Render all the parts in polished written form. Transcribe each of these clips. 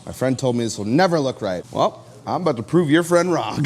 My friend told me this will never look right. Well, I'm about to prove your friend wrong.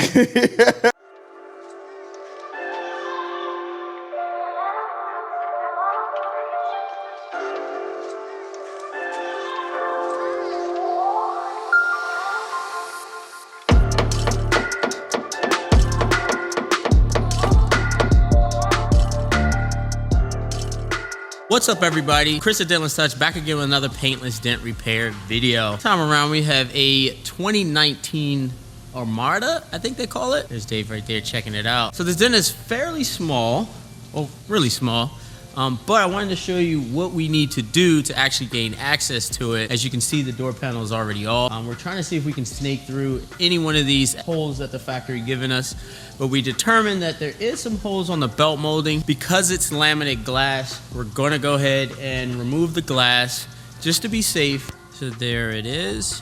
What's up, everybody? Chris at Dentless Touch back again with another paintless dent repair video. This time around we have a 2019 Armada, I think they call it. There's Dave right there checking it out. So this dent is fairly small, well, really small, but I wanted to show you what we need to do to actually gain access to it. As you can see, the door panel is already off. We're trying to see if we can snake through any one of these holes that the factory given us, but we determined that there is some holes on the belt molding. Because it's laminate glass, we're gonna go ahead and remove the glass just to be safe. So there it is.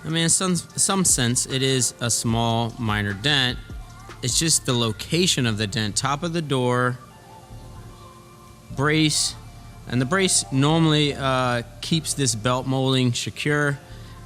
I mean, in some sense, it is a small minor dent. It's just the location of the dent. Top of the door, brace, and the brace normally keeps this belt molding secure.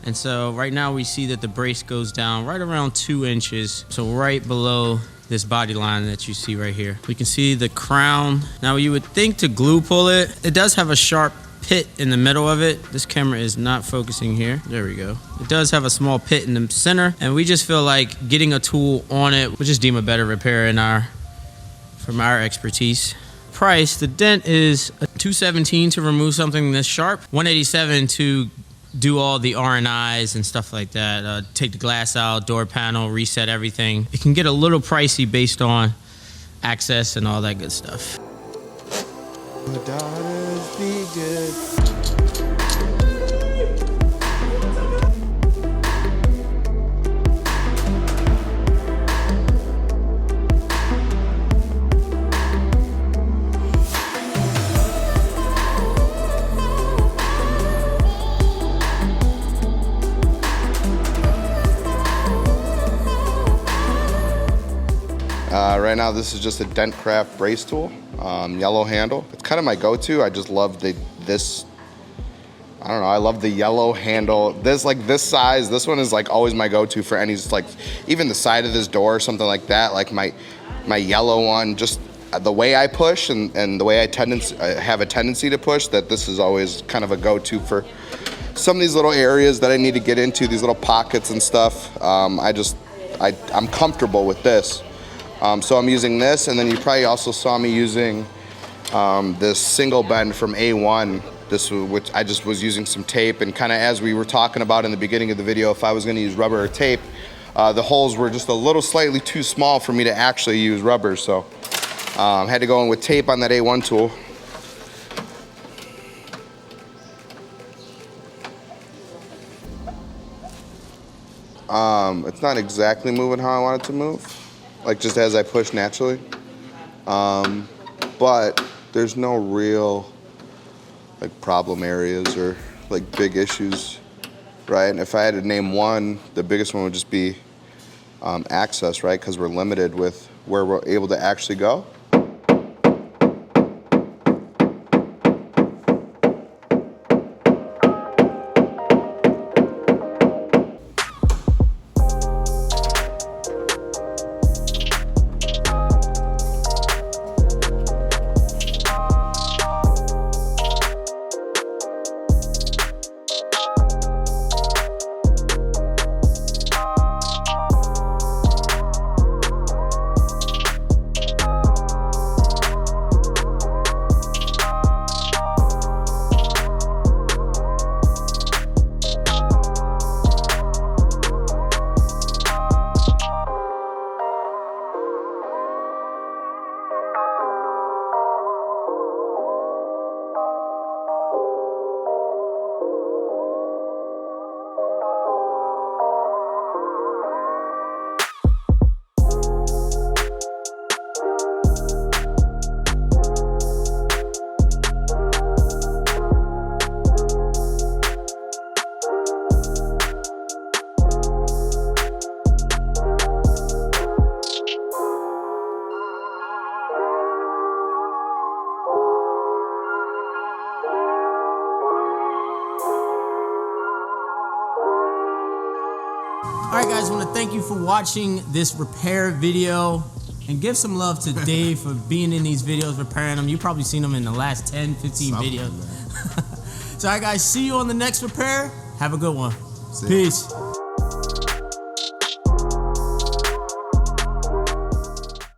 And so right now we see that the brace goes down right around 2 inches. So right below this body line that you see right here. We can see the crown. Now you would think to glue pull it. It does have a sharp pit in the middle of it. This camera is not focusing here. There we go. It does have a small pit in the center, and we just feel like getting a tool on it would just deem a better repair from our expertise. Price, the dent is $217 to remove something this sharp, $187 to do all the R&Is and stuff like that. Take the glass out, door panel, reset everything. It can get a little pricey based on access and all that good stuff. The daughters be good. Right now, this is just a dent craft brace tool, yellow handle. It's kind of my go-to. I just love this. I don't know. I love the yellow handle. This size. This one is like always my go-to for any, like even the side of this door or something like that. Like my yellow one. Just the way I push and the way I have a tendency to push. That this is always kind of a go-to for some of these little areas that I need to get into. These little pockets and stuff. I'm comfortable with this. So I'm using this, and then you probably also saw me using this single bend from A1, which I just was using some tape, and kind of as we were talking about in the beginning of the video, if I was going to use rubber or tape, the holes were just a little slightly too small for me to actually use rubber, so had to go in with tape on that A1 tool. It's not exactly moving how I want it to move. Like just as I push naturally, but there's no real like problem areas or like big issues, right? And if I had to name one, the biggest one would just be access, right? Because we're limited with where we're able to actually go. right, guys, I want to thank you for watching this repair video. And give some love to Dave for being in these videos, repairing them. You've probably seen them in the last 10, 15 videos. So, all right, guys, see you on the next repair. Have a good one. Peace.